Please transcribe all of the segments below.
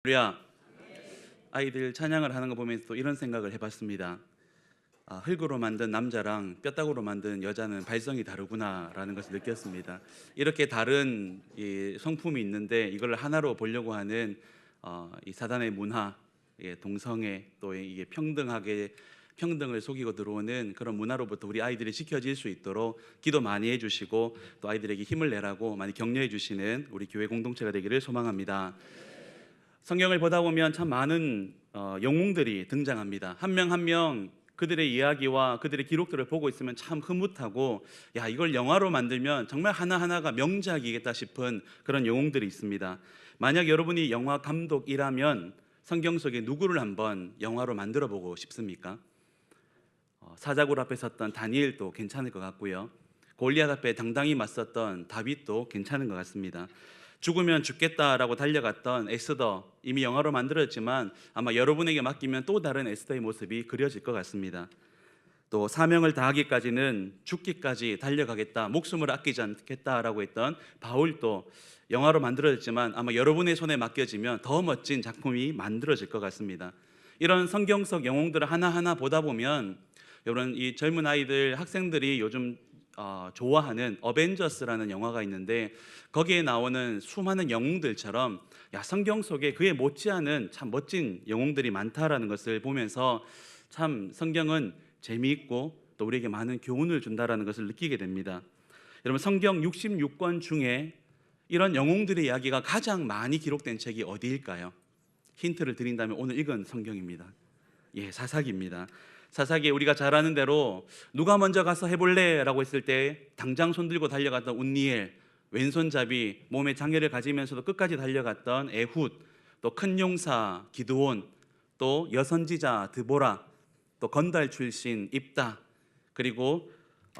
할렐루야. 아이들 찬양을 하는 거 보면서 또 이런 생각을 해봤습니다. 흙으로 만든 남자랑 뼈다구로 만든 여자는 발성이 다르구나라는 것을 느꼈습니다. 이렇게 다른 이 성품이 있는데 이걸 하나로 보려고 하는 이 사단의 문화, 동성애, 또 이게 평등을 속이고 들어오는 그런 문화로부터 우리 아이들이 지켜질 수 있도록 기도 많이 해주시고 또 아이들에게 힘을 내라고 많이 격려해 주시는 우리 교회 공동체가 되기를 소망합니다. 성경을 보다 보면 참 많은 영웅들이 등장합니다. 한 명 한 명 그들의 이야기와 그들의 기록들을 보고 있으면 참 흐뭇하고, 야, 이걸 영화로 만들면 정말 하나하나가 명작이겠다 싶은 그런 영웅들이 있습니다. 만약 여러분이 영화 감독이라면 성경 속에 누구를 한번 영화로 만들어 보고 싶습니까? 사자굴 앞에 섰던 다니엘도 괜찮을 것 같고요. 골리앗 앞에 당당히 맞섰던 다윗도 괜찮은 것 같습니다. 죽으면 죽겠다라고 달려갔던 에스더, 이미 영화로 만들어졌지만 아마 여러분에게 맡기면 또 다른 에스더의 모습이 그려질 것 같습니다. 또 사명을 다하기까지는 죽기까지 달려가겠다, 목숨을 아끼지 않겠다라고 했던 바울도 영화로 만들어졌지만 아마 여러분의 손에 맡겨지면 더 멋진 작품이 만들어질 것 같습니다. 이런 성경 속 영웅들을 하나하나 보다 보면 여러분, 이 젊은 아이들, 학생들이 요즘 좋아하는 어벤져스라는 영화가 있는데 거기에 나오는 수많은 영웅들처럼, 야, 성경 속에 그에 못지않은 참 멋진 영웅들이 많다라는 것을 보면서 참 성경은 재미있고 또 우리에게 많은 교훈을 준다라는 것을 느끼게 됩니다. 여러분, 성경 66권 중에 이런 영웅들의 이야기가 가장 많이 기록된 책이 어디일까요? 힌트를 드린다면 오늘 읽은 성경입니다. 사사기입니다. 사사기에 우리가 잘 아는 대로 누가 먼저 가서 해볼래? 라고 했을 때 당장 손들고 달려갔던 운니엘, 왼손잡이, 몸에 장애를 가지면서도 끝까지 달려갔던 에훗, 또 큰 용사 기드온, 또 여선지자 드보라, 또 건달 출신 입다, 그리고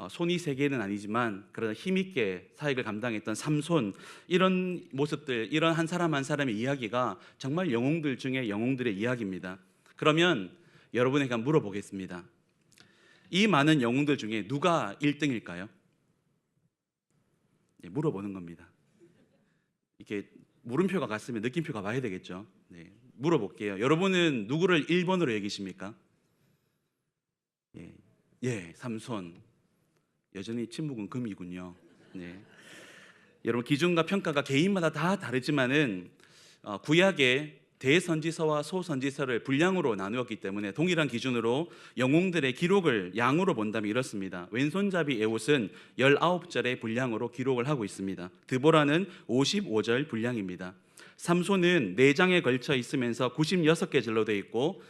손이 세 개는 아니지만 그러나 힘있게 사역을 감당했던 삼손, 이런 모습들, 이런 한 사람 한 사람의 이야기가 정말 영웅들 중에 영웅들의 이야기입니다. 그러면 여러분에게 물어보겠습니다. 이 많은 영웅들 중에 누가 1등일까요? 물어보는 겁니다. 이렇게 물음표가 갔으면 느낌표가 와야 되겠죠. 물어볼게요. 여러분은 누구를 1번으로 여기십니까? 삼손. 여전히 침묵은 금이군요. 여러분, 기준과 평가가 개인마다 다 다르지만은 구약의 대선지서와 소선지서를 분량으로 나누었기 때문에 동일한 기준으로 영웅들의 기록을 양으로 본다면 이렇습니다. 왼손잡이 에훗은 19절의 분량으로 기록을 하고 있습니다. 드보라는 55절 분량입니다. 삼손은 4장에 걸쳐 있으면서 96개 절로 되어 있고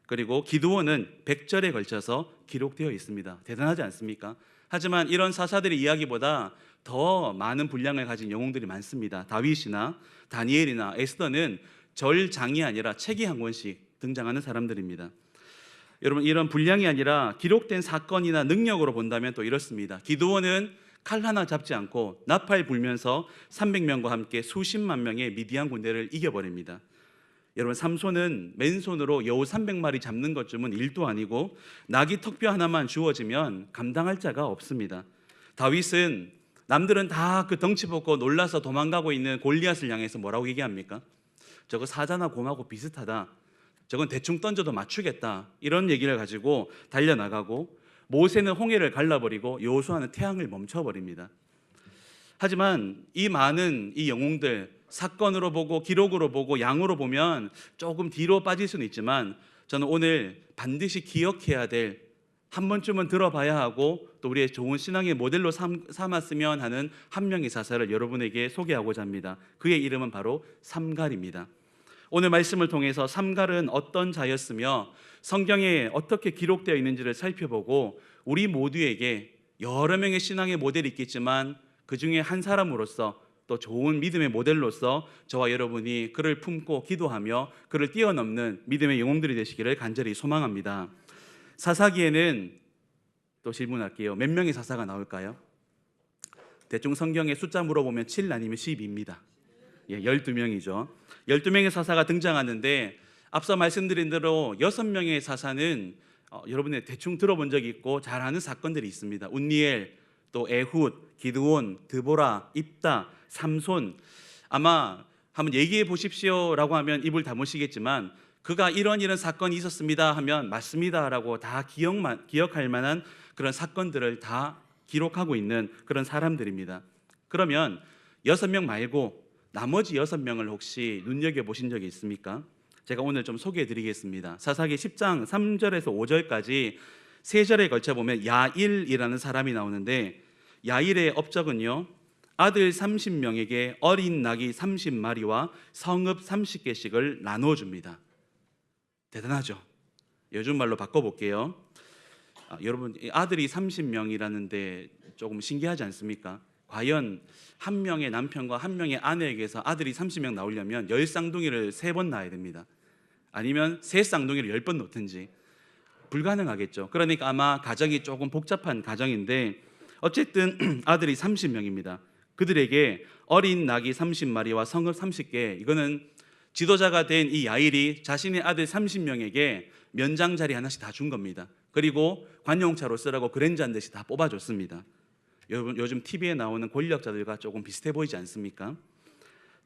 그리고 기드온은 100절에 걸쳐서 기록되어 있습니다. 대단하지 않습니까? 하지만 이런 사사들의 이야기보다 더 많은 분량을 가진 영웅들이 많습니다. 다윗이나 다니엘이나 에스더는 절장이 아니라 책이 한 권씩 등장하는 사람들입니다. 여러분, 이런 분량이 아니라 기록된 사건이나 능력으로 본다면 또 이렇습니다. 기드온은 칼 하나 잡지 않고 나팔 불면서 300명과 함께 수십만 명의 미디안 군대를 이겨버립니다. 여러분, 삼손은 맨손으로 여우 300마리 잡는 것쯤은 일도 아니고 나귀 턱뼈 하나만 주어지면 감당할 자가 없습니다. 다윗은 남들은 다 그 덩치 보고 놀라서 도망가고 있는 골리앗을 향해서 뭐라고 얘기합니까? 저거 사자나 곰하고 비슷하다, 저건 대충 던져도 맞추겠다, 이런 얘기를 가지고 달려나가고, 모세는 홍해를 갈라버리고 여호수아는 태양을 멈춰버립니다. 하지만 이 많은 이 영웅들, 사건으로 보고 기록으로 보고 양으로 보면 조금 뒤로 빠질 수는 있지만 저는 오늘 반드시 기억해야 될, 한 번쯤은 들어봐야 하고 또 우리의 좋은 신앙의 모델로 삼았으면 하는 한 명의 사사를 여러분에게 소개하고자 합니다. 그의 이름은 바로 삼갈입니다. 오늘 말씀을 통해서 삼갈은 어떤 자였으며 성경에 어떻게 기록되어 있는지를 살펴보고 우리 모두에게 여러 명의 신앙의 모델이 있겠지만 그 중에 한 사람으로서 또 좋은 믿음의 모델로서 저와 여러분이 그를 품고 기도하며 그를 뛰어넘는 믿음의 영웅들이 되시기를 간절히 소망합니다. 사사기에는 또 질문할게요. 몇 명의 사사가 나올까요? 대충 성경에 숫자 물어보면 7 아니면 12입니다. 12명이죠. 12명의 사사가 등장하는데 앞서 말씀드린 대로 6명의 사사는 여러분이 대충 들어본 적이 있고 잘 아는 사건들이 있습니다. 운니엘, 또 에훗, 기드온, 드보라, 입다, 삼손. 아마 한번 얘기해 보십시오라고 하면 입을 다무시겠지만 그가 이런 사건이 있었습니다 하면 맞습니다라고 다 기억할 만한 그런 사건들을 다 기록하고 있는 그런 사람들입니다. 그러면 6명 말고 나머지 6명을 혹시 눈여겨보신 적이 있습니까? 제가 오늘 좀 소개해 드리겠습니다. 사사기 10장 3절에서 5절까지 3절에 걸쳐 보면 야일이라는 사람이 나오는데, 야일의 업적은요, 아들 30명에게 어린 낙이 30마리와 성읍 30개씩을 나눠줍니다. 대단하죠? 요즘 말로 바꿔볼게요. 여러분, 아들이 30명이라는데 조금 신기하지 않습니까? 과연 한 명의 남편과 한 명의 아내에게서 아들이 30명 나오려면 10쌍둥이를 3번 낳아야 됩니다. 아니면 3쌍둥이를 10번 놓든지 불가능하겠죠. 그러니까 아마 가정이 조금 복잡한 가정인데, 어쨌든 아들이 30명입니다. 그들에게 어린 낙이 30마리와 성읍 30개, 이거는 지도자가 된 이 야일이 자신의 아들 30명에게 면장 자리 하나씩 다 준 겁니다. 그리고 관용차로 쓰라고 그랜저 한 대씩 다 뽑아줬습니다. 여러분, 요즘 TV에 나오는 권력자들과 조금 비슷해 보이지 않습니까?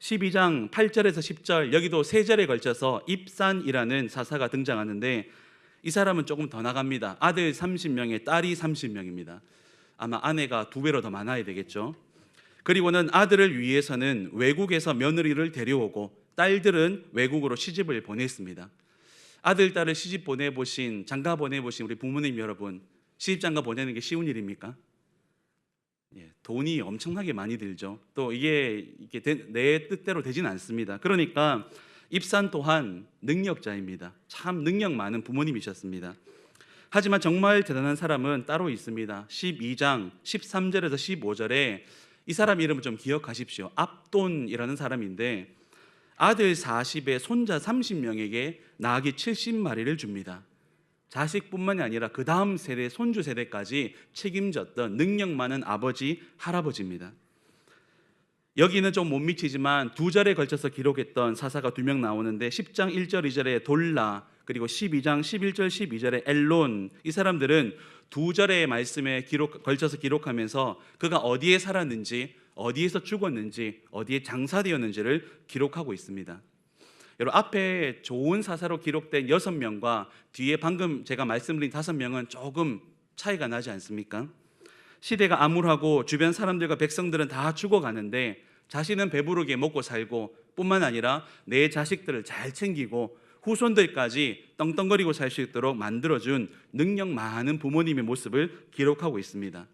12장 8절에서 10절, 여기도 3절에 걸쳐서 입산이라는 사사가 등장하는데, 이 사람은 조금 더 나갑니다. 아들 30명에 딸이 30명입니다. 아마 아내가 2배로 더 많아야 되겠죠. 그리고는 아들을 위해서는 외국에서 며느리를 데려오고 딸들은 외국으로 시집을 보냈습니다. 아들, 딸을 시집 보내보신, 장가 보내보신 우리 부모님 여러분, 시집 장가 보내는 게 쉬운 일입니까? 돈이 엄청나게 많이 들죠. 또 이게 내 뜻대로 되진 않습니다. 그러니까 입산 또한 능력자입니다. 참 능력 많은 부모님이셨습니다. 하지만 정말 대단한 사람은 따로 있습니다. 12장 13절에서 15절에 이 사람 이름을 좀 기억하십시오. 압돈이라는 사람인데, 아들 40에 손자 30명에게 나귀 70마리를 줍니다. 자식뿐만이 아니라 그 다음 세대, 손주 세대까지 책임졌던 능력 많은 아버지, 할아버지입니다. 여기는 좀 못 미치지만 2절에 걸쳐서 기록했던 사사가 2명 나오는데, 10장 1절 2절에 돌라, 그리고 12장 11절 12절에 엘론, 이 사람들은 2절의 말씀에 걸쳐서 기록하면서 그가 어디에 살았는지, 어디에서 죽었는지, 어디에 장사되었는지를 기록하고 있습니다. 여러분, 앞에 좋은 사사로 기록된 6명과 뒤에 방금 제가 말씀드린 5명은 조금 차이가 나지 않습니까? 시대가 암울하고 주변 사람들과 백성들은 다 죽어가는데 자신은 배부르게 먹고 살고 뿐만 아니라 내 자식들을 잘 챙기고 후손들까지 떵떵거리고 살 수 있도록 만들어준 능력 많은 부모님의 모습을 기록하고 있습니다.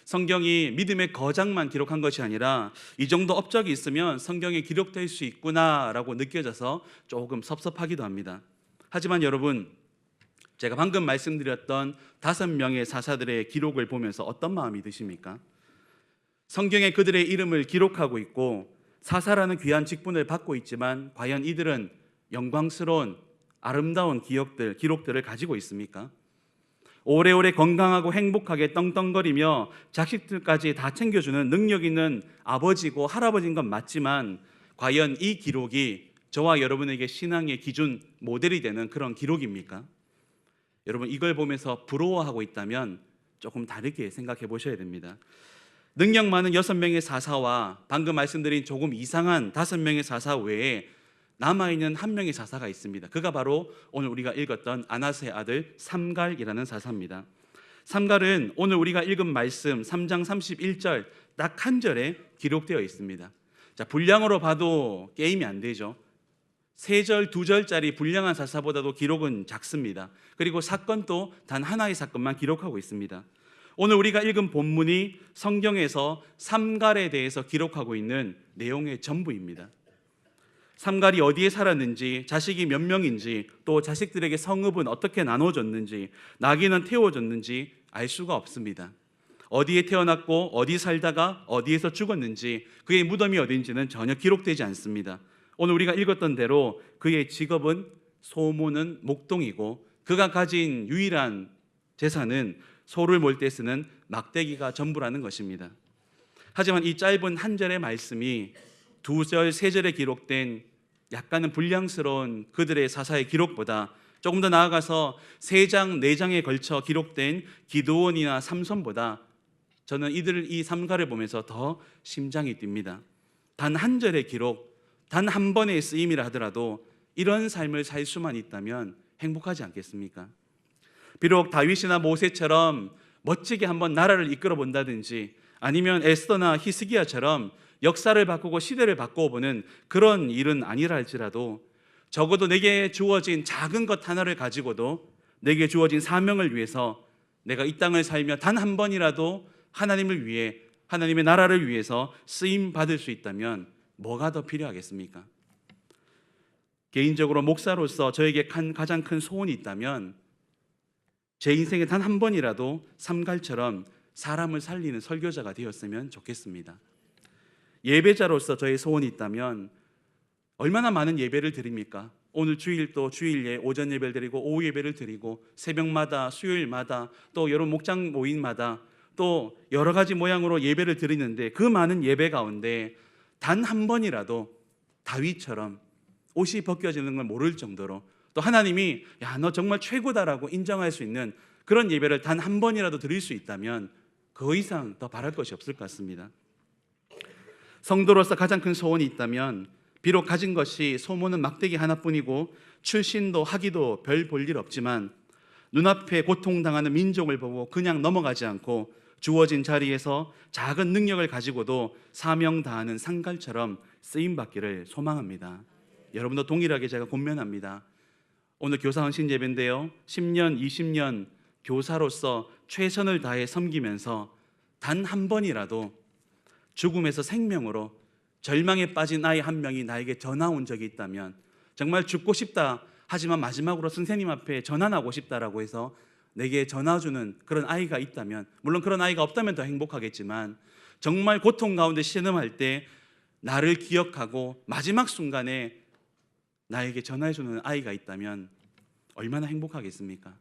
성경이 믿음의 거장만 기록한 것이 아니라 이 정도 업적이 있으면 성경에 기록될 수 있구나라고 느껴져서 조금 섭섭하기도 합니다. 하지만 여러분, 제가 방금 말씀드렸던 5명의 사사들의 기록을 보면서 어떤 마음이 드십니까? 성경에 그들의 이름을 기록하고 있고 사사라는 귀한 직분을 받고 있지만 과연 이들은 영광스러운 아름다운 기록들을 가지고 있습니까? 오래오래 건강하고 행복하게 떵떵거리며 자식들까지 다 챙겨주는 능력 있는 아버지고 할아버지인 건 맞지만 과연 이 기록이 저와 여러분에게 신앙의 기준, 모델이 되는 그런 기록입니까? 여러분, 이걸 보면서 부러워하고 있다면 조금 다르게 생각해 보셔야 됩니다. 능력 많은 6명의 사사와 방금 말씀드린 조금 이상한 5명의 사사 외에 남아있는 1명의 사사가 있습니다. 그가 바로 오늘 우리가 읽었던 아나스의 아들 삼갈이라는 사사입니다. 삼갈은 오늘 우리가 읽은 말씀 3장 31절 딱 한 절에 기록되어 있습니다. 자, 분량으로 봐도 게임이 안 되죠. 3절, 2절짜리 분량한 사사보다도 기록은 작습니다. 그리고 사건도 단 하나의 사건만 기록하고 있습니다. 오늘 우리가 읽은 본문이 성경에서 삼갈에 대해서 기록하고 있는 내용의 전부입니다. 삼갈이 어디에 살았는지, 자식이 몇 명인지, 또 자식들에게 성읍은 어떻게 나눠졌는지, 나귀는 태워졌는지 알 수가 없습니다. 어디에 태어났고 어디 살다가 어디에서 죽었는지, 그의 무덤이 어딘지는 전혀 기록되지 않습니다. 오늘 우리가 읽었던 대로 그의 직업은 소모는 목동이고 그가 가진 유일한 재산은 소를 몰 때 쓰는 막대기가 전부라는 것입니다. 하지만 이 짧은 한 절의 말씀이 2절, 3절에 기록된 약간은 불량스러운 그들의 사사의 기록보다 조금 더 나아가서 3장, 4장에 걸쳐 기록된 기드온이나 삼손보다 저는 이 삼가를 보면서 더 심장이 뜁니다. 단 한 절의 기록, 단 한 번의 쓰임이라 하더라도 이런 삶을 살 수만 있다면 행복하지 않겠습니까? 비록 다윗이나 모세처럼 멋지게 한번 나라를 이끌어 본다든지 아니면 에스더나 히스기야처럼 역사를 바꾸고 시대를 바꿔보는 그런 일은 아니라 할지라도 적어도 내게 주어진 작은 것 하나를 가지고도 내게 주어진 사명을 위해서 내가 이 땅을 살며 단 한 번이라도 하나님을 위해 하나님의 나라를 위해서 쓰임 받을 수 있다면 뭐가 더 필요하겠습니까? 개인적으로 목사로서 저에게 가장 큰 소원이 있다면 제 인생에 단 한 번이라도 삼갈처럼 사람을 살리는 설교자가 되었으면 좋겠습니다. 예배자로서 저의 소원이 있다면 얼마나 많은 예배를 드립니까? 오늘 주일도 주일에 오전 예배를 드리고 오후 예배를 드리고 새벽마다 수요일마다 또 여러 목장 모임마다 또 여러 가지 모양으로 예배를 드리는데 그 많은 예배 가운데 단 한 번이라도 다윗처럼 옷이 벗겨지는 걸 모를 정도로 또 하나님이 야, 너 정말 최고다라고 인정할 수 있는 그런 예배를 단 한 번이라도 드릴 수 있다면 그 이상 더 바랄 것이 없을 것 같습니다. 성도로서 가장 큰 소원이 있다면 비록 가진 것이 소모는 막대기 하나뿐이고 출신도 학위도 별 볼 일 없지만 눈앞에 고통당하는 민족을 보고 그냥 넘어가지 않고 주어진 자리에서 작은 능력을 가지고도 사명 다하는 상갈처럼 쓰임받기를 소망합니다. 여러분도 동일하게 제가 권면합니다. 오늘 교사 헌신 예배인데요, 10년, 20년 교사로서 최선을 다해 섬기면서 단 한 번이라도 죽음에서 생명으로 절망에 빠진 아이 한 명이 나에게 전화 온 적이 있다면 정말 죽고 싶다 하지만 마지막으로 선생님 앞에 전환하고 싶다라고 해서 내게 전화 주는 그런 아이가 있다면, 물론 그런 아이가 없다면 더 행복하겠지만 정말 고통 가운데 신음할 때 나를 기억하고 마지막 순간에 나에게 전화해 주는 아이가 있다면 얼마나 행복하겠습니까?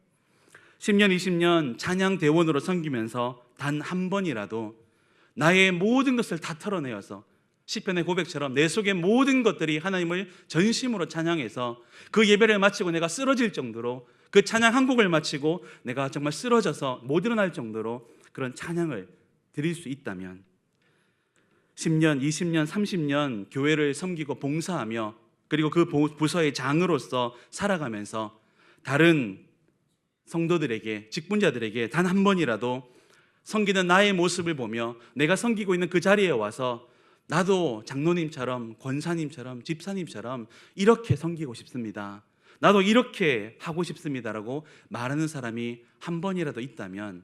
10년, 20년 찬양 대원으로 섬기면서 단 한 번이라도 나의 모든 것을 다 털어내어서 시편의 고백처럼 내 속의 모든 것들이 하나님을 전심으로 찬양해서 그 예배를 마치고 내가 쓰러질 정도로, 그 찬양 한 곡을 마치고 내가 정말 쓰러져서 못 일어날 정도로 그런 찬양을 드릴 수 있다면 10년, 20년, 30년 교회를 섬기고 봉사하며 그리고 그 부서의 장으로서 살아가면서 다른 성도들에게, 직분자들에게 단 한 번이라도 섬기는 나의 모습을 보며 내가 섬기고 있는 그 자리에 와서 나도 장로님처럼, 권사님처럼, 집사님처럼 이렇게 섬기고 싶습니다, 나도 이렇게 하고 싶습니다라고 말하는 사람이 한 번이라도 있다면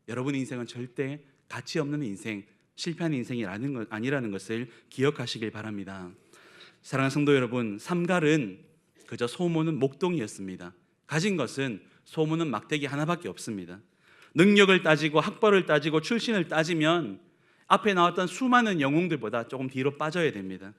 여러분의 인생은 절대 가치 없는 인생, 실패하는 인생이 아니라는 것을 기억하시길 바랍니다. 사랑하는 성도 여러분, 삼갈은 그저 소모는 목동이었습니다. 가진 것은 소모는 막대기 하나밖에 없습니다. 능력을 따지고 학벌을 따지고 출신을 따지면 앞에 나왔던 수많은 영웅들보다 조금 뒤로 빠져야 됩니다.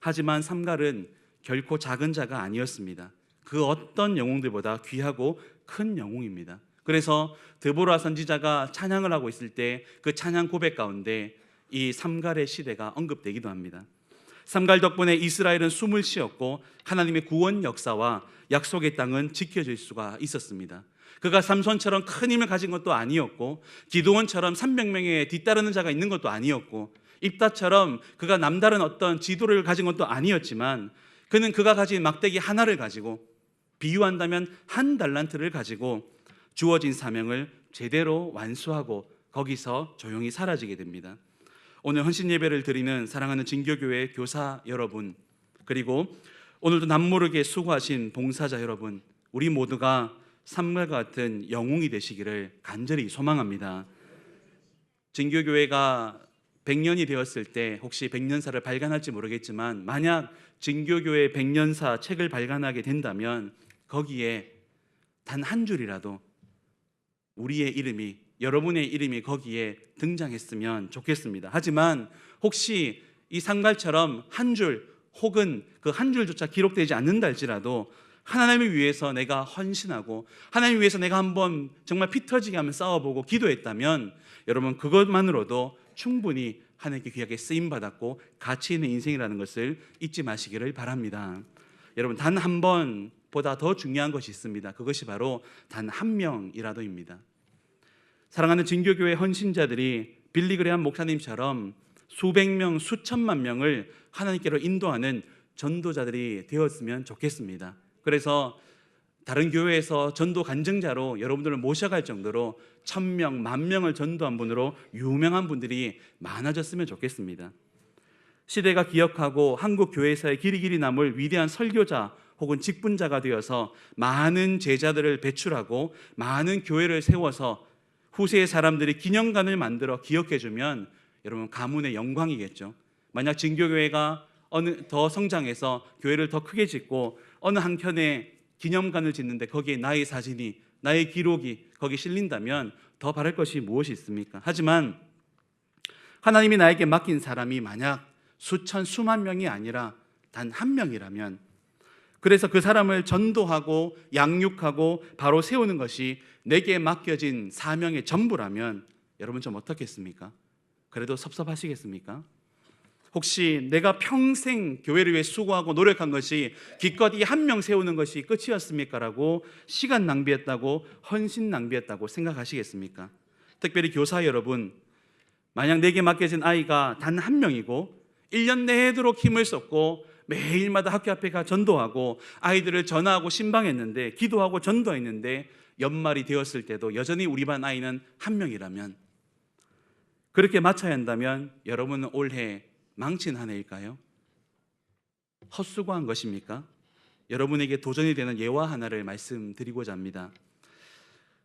하지만 삼갈은 결코 작은 자가 아니었습니다. 그 어떤 영웅들보다 귀하고 큰 영웅입니다. 그래서 드보라 선지자가 찬양을 하고 있을 때 그 찬양 고백 가운데 이 삼갈의 시대가 언급되기도 합니다. 삼갈 덕분에 이스라엘은 숨을 쉬었고 하나님의 구원 역사와 약속의 땅은 지켜질 수가 있었습니다. 그가 삼손처럼 큰 힘을 가진 것도 아니었고 기드온처럼 300명의 뒤따르는 자가 있는 것도 아니었고 입다처럼 그가 남다른 어떤 지도를 가진 것도 아니었지만 그는 그가 가진 막대기 하나를 가지고, 비유한다면 한 달란트를 가지고 주어진 사명을 제대로 완수하고 거기서 조용히 사라지게 됩니다. 오늘 헌신 예배를 드리는 사랑하는 진교교회 교사 여러분, 그리고 오늘도 남모르게 수고하신 봉사자 여러분, 우리 모두가 삼갈과 같은 영웅이 되시기를 간절히 소망합니다. 진교교회가 100년이 되었을 때 혹시 100년사를 발간할지 모르겠지만 만약 진교교회 100년사 책을 발간하게 된다면 거기에 단 한 줄이라도 우리의 이름이, 여러분의 이름이 거기에 등장했으면 좋겠습니다. 하지만 혹시 이 삼갈처럼 한 줄 혹은 그 한 줄조차 기록되지 않는다 할지라도 하나님을 위해서 내가 헌신하고 하나님을 위해서 내가 한번 정말 피 터지게 하면 싸워보고 기도했다면 여러분 그것만으로도 충분히 하나님께 귀하게 쓰임받았고 가치 있는 인생이라는 것을 잊지 마시기를 바랍니다. 여러분 단 한 번보다 더 중요한 것이 있습니다. 그것이 바로 단 한 명이라도입니다. 사랑하는 진교교회 헌신자들이 빌리그레함 목사님처럼 수백 명, 수천만 명을 하나님께로 인도하는 전도자들이 되었으면 좋겠습니다. 그래서 다른 교회에서 전도 간증자로 여러분들을 모셔갈 정도로 1000명, 10,000명을 전도한 분으로 유명한 분들이 많아졌으면 좋겠습니다. 시대가 기억하고 한국 교회사의 길이 남을 위대한 설교자 혹은 직분자가 되어서 많은 제자들을 배출하고 많은 교회를 세워서 후세의 사람들이 기념관을 만들어 기억해주면 여러분 가문의 영광이겠죠. 만약 진교교회가 더 성장해서 교회를 더 크게 짓고 어느 한켠에 기념관을 짓는데 거기에 나의 사진이, 나의 기록이 거기 실린다면 더 바랄 것이 무엇이 있습니까? 하지만 하나님이 나에게 맡긴 사람이 만약 수천 수만 명이 아니라 단 한 명이라면, 그래서 그 사람을 전도하고 양육하고 바로 세우는 것이 내게 맡겨진 사명의 전부라면 여러분 좀 어떻겠습니까? 그래도 섭섭하시겠습니까? 혹시 내가 평생 교회를 위해 수고하고 노력한 것이 기껏 이 한 명 세우는 것이 끝이었습니까? 라고 시간 낭비했다고, 헌신 낭비했다고 생각하시겠습니까? 특별히 교사 여러분, 만약 내게 맡겨진 아이가 단 한 명이고 1년 내도록 힘을 쏟고 매일마다 학교 앞에 가 전도하고 아이들을 전화하고 신방했는데, 기도하고 전도했는데 연말이 되었을 때도 여전히 우리 반 아이는 한 명이라면, 그렇게 맞춰야 한다면 여러분은 올해 망친 한 해일까요? 헛수고한 것입니까? 여러분에게 도전이 되는 예화 하나를 말씀드리고자 합니다.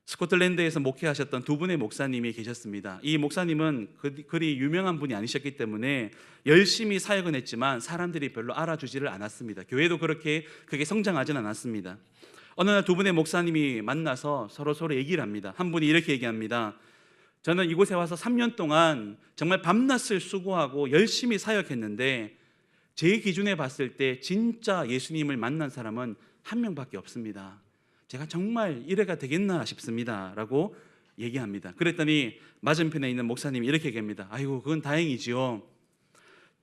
스코틀랜드에서 목회하셨던 두 분의 목사님이 계셨습니다. 이 목사님은 그리 유명한 분이 아니셨기 때문에 열심히 사역은 했지만 사람들이 별로 알아주지를 않았습니다. 교회도 그렇게 크게 성장하진 않았습니다. 어느 날 두 분의 목사님이 만나서 서로 얘기를 합니다. 한 분이 이렇게 얘기합니다. 저는 이곳에 와서 3년 동안 정말 밤낮을 수고하고 열심히 사역했는데 제 기준에 봤을 때 진짜 예수님을 만난 사람은 한 명밖에 없습니다. 제가 정말 이래가 되겠나 싶습니다 라고 얘기합니다. 그랬더니 맞은편에 있는 목사님이 이렇게 얘기합니다. 아이고, 그건 다행이지요.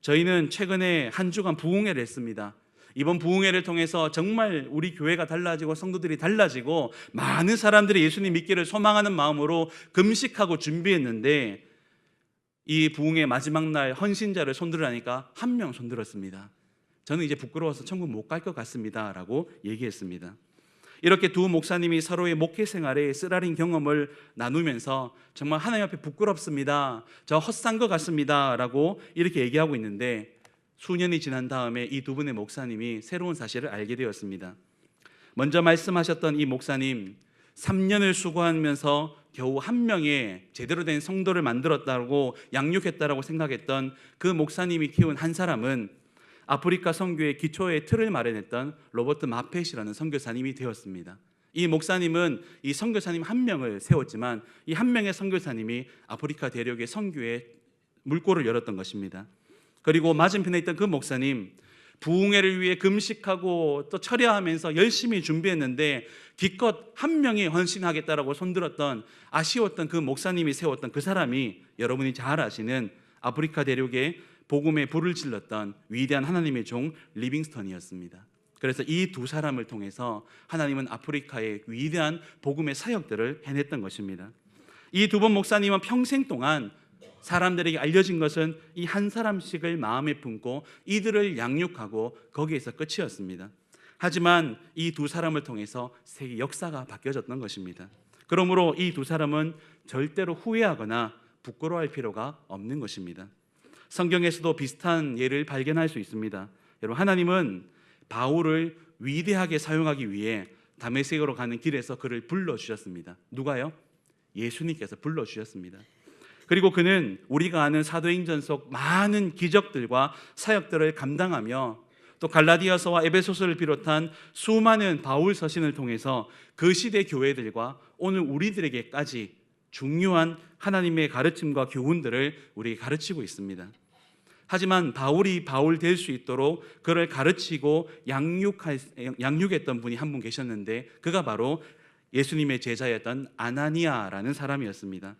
저희는 최근에 한 주간 부흥회를 했습니다. 이번 부흥회를 통해서 정말 우리 교회가 달라지고 성도들이 달라지고 많은 사람들이 예수님 믿기를 소망하는 마음으로 금식하고 준비했는데 이 부흥회 마지막 날 헌신자를 손들으라니까 한 명 손들었습니다. 저는 이제 부끄러워서 천국 못 갈 것 같습니다 라고 얘기했습니다. 이렇게 두 목사님이 서로의 목회 생활에 쓰라린 경험을 나누면서 정말 하나님 앞에 부끄럽습니다, 저 헛산 것 같습니다 라고 이렇게 얘기하고 있는데, 수년이 지난 다음에 이 두 분의 목사님이 새로운 사실을 알게 되었습니다. 먼저 말씀하셨던 이 목사님, 3년을 수고하면서 겨우 한 명의 제대로 된 성도를 만들었다고 양육했다라고 생각했던 그 목사님이 키운 한 사람은 아프리카 선교의 기초의 틀을 마련했던 로버트 마펫이라는 선교사님이 되었습니다. 이 목사님은 이 선교사님 한 명을 세웠지만 이 한 명의 선교사님이 아프리카 대륙의 선교의 물꼬를 열었던 것입니다. 그리고 맞은편에 있던 그 목사님, 부흥회를 위해 금식하고 또 철야하면서 열심히 준비했는데 기껏 한 명이 헌신하겠다라고 손들었던, 아쉬웠던 그 목사님이 세웠던 그 사람이 여러분이 잘 아시는 아프리카 대륙의 복음에 불을 질렀던 위대한 하나님의 종 리빙스턴이었습니다. 그래서 이 두 사람을 통해서 하나님은 아프리카의 위대한 복음의 사역들을 해냈던 것입니다. 이 두 분 목사님은 평생 동안 사람들에게 알려진 것은 이 한 사람씩을 마음에 품고 이들을 양육하고 거기에서 끝이었습니다. 하지만 이 두 사람을 통해서 세계 역사가 바뀌어졌던 것입니다. 그러므로 이 두 사람은 절대로 후회하거나 부끄러워할 필요가 없는 것입니다. 성경에서도 비슷한 예를 발견할 수 있습니다. 여러분, 하나님은 바울을 위대하게 사용하기 위해 다메섹으로 가는 길에서 그를 불러주셨습니다. 누가요? 예수님께서 불러주셨습니다. 그리고 그는 우리가 아는 사도행전 속 많은 기적들과 사역들을 감당하며 또 갈라디아서와 에베소서를 비롯한 수많은 바울 서신을 통해서 그 시대 교회들과 오늘 우리들에게까지 중요한 하나님의 가르침과 교훈들을 우리에게 가르치고 있습니다. 하지만 바울이 바울 될 수 있도록 그를 가르치고 양육했던 분이 한 분 계셨는데 그가 바로 예수님의 제자였던 아나니아라는 사람이었습니다.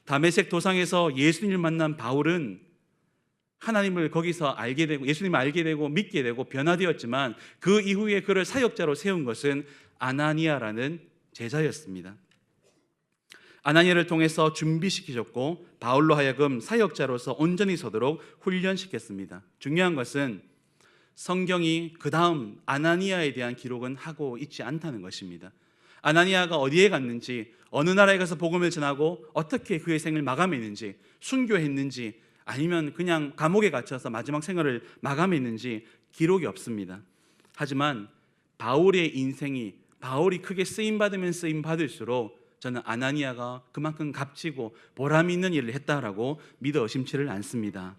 다메섹 도상에서 예수님을 만난 바울은 하나님을 거기서 알게 되고 예수님을 알게 되고 믿게 되고 변화되었지만 그 이후에 그를 사역자로 세운 것은 아나니아라는 제자였습니다. 아나니아를 통해서 준비시키셨고 바울로 하여금 사역자로서 온전히 서도록 훈련시켰습니다. 중요한 것은 성경이 그 다음 아나니아에 대한 기록은 하고 있지 않다는 것입니다. 아나니아가 어디에 갔는지, 어느 나라에 가서 복음을 전하고 어떻게 그의 생을 마감했는지, 순교했는지 아니면 그냥 감옥에 갇혀서 마지막 생활을 마감했는지 기록이 없습니다. 하지만 바울의 인생이, 바울이 크게 쓰임받으면 쓰임받을수록 저는 아나니아가 그만큼 값지고 보람 있는 일을 했다라고 믿어 의심치를 않습니다.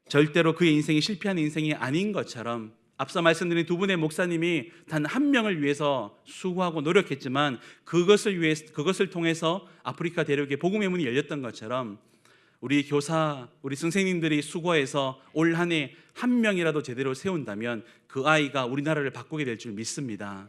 절대로 그의 인생이 실패한 인생이 아닌 것처럼 앞서 말씀드린 두 분의 목사님이 단 한 명을 위해서 수고하고 노력했지만 그것을 통해서 아프리카 대륙에 복음의 문이 열렸던 것처럼 우리 교사, 우리 선생님들이 수고해서 올 한 해 한 명이라도 제대로 세운다면 그 아이가 우리나라를 바꾸게 될 줄 믿습니다.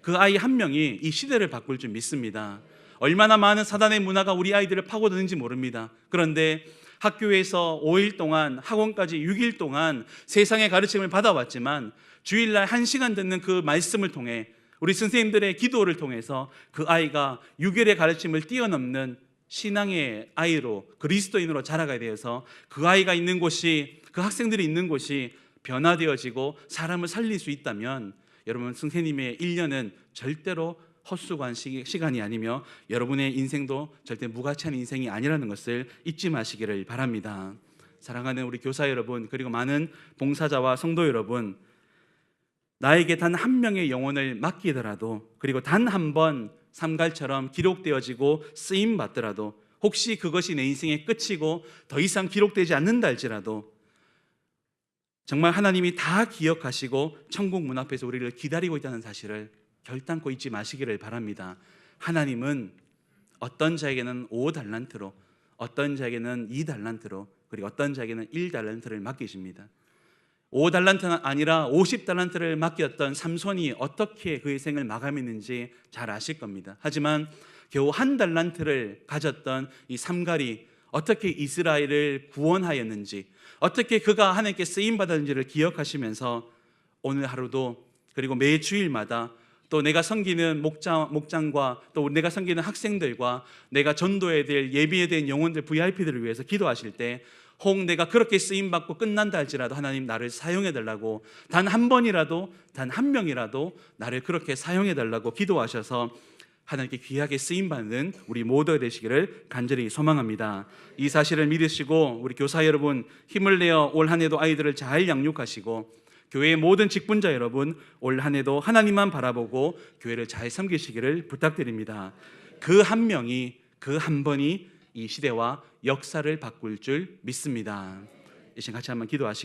그 아이 한 명이 이 시대를 바꿀 줄 믿습니다. 얼마나 많은 사단의 문화가 우리 아이들을 파고드는지 모릅니다. 그런데 학교에서 5일 동안, 학원까지 6일 동안 세상의 가르침을 받아왔지만 주일날 1시간 듣는 그 말씀을 통해, 우리 선생님들의 기도를 통해서 그 아이가 6일의 가르침을 뛰어넘는 신앙의 아이로, 그리스도인으로 자라가야 되어서 그 아이가 있는 곳이, 그 학생들이 있는 곳이 변화되어지고 사람을 살릴 수 있다면 여러분, 선생님의 1년은 절대로 헛수고한 시간이 아니며 여러분의 인생도 절대 무가치한 인생이 아니라는 것을 잊지 마시기를 바랍니다. 사랑하는 우리 교사 여러분, 그리고 많은 봉사자와 성도 여러분, 나에게 단 한 명의 영혼을 맡기더라도, 그리고 단 한 번 삼갈처럼 기록되어지고 쓰임받더라도, 혹시 그것이 내 인생의 끝이고 더 이상 기록되지 않는다 할지라도 정말 하나님이 다 기억하시고 천국 문 앞에서 우리를 기다리고 있다는 사실을 결단코 잊지 마시기를 바랍니다. 하나님은 어떤 자에게는 5달란트로, 어떤 자에게는 2달란트로, 그리고 어떤 자에게는 1달란트를 맡기십니다. 5달란트는 아니라 50달란트를 맡겼던 삼손이 어떻게 그의 생을 마감했는지 잘 아실 겁니다. 하지만 겨우 1달란트를 가졌던 이 삼갈이 어떻게 이스라엘을 구원하였는지, 어떻게 그가 하나님께 쓰임받았는지를 기억하시면서 오늘 하루도, 그리고 매 주일마다 또 내가 섬기는 목장과 또 내가 섬기는 학생들과 내가 전도해야 될, 예비해야 될 영혼들, VIP들을 위해서 기도하실 때, 혹 내가 그렇게 쓰임받고 끝난다 할지라도 하나님 나를 사용해달라고, 단 한 번이라도, 단 한 명이라도 나를 그렇게 사용해달라고 기도하셔서 하나님께 귀하게 쓰임받는 우리 모두가 되시기를 간절히 소망합니다. 이 사실을 믿으시고 우리 교사 여러분, 힘을 내어 올 한 해도 아이들을 잘 양육하시고, 교회의 모든 직분자 여러분, 올 한 해도 하나님만 바라보고 교회를 잘 섬기시기를 부탁드립니다. 그 한 명이, 그 한 번이 이 시대와 역사를 바꿀 줄 믿습니다. 이 시간 같이 한번 기도하시겠습니다.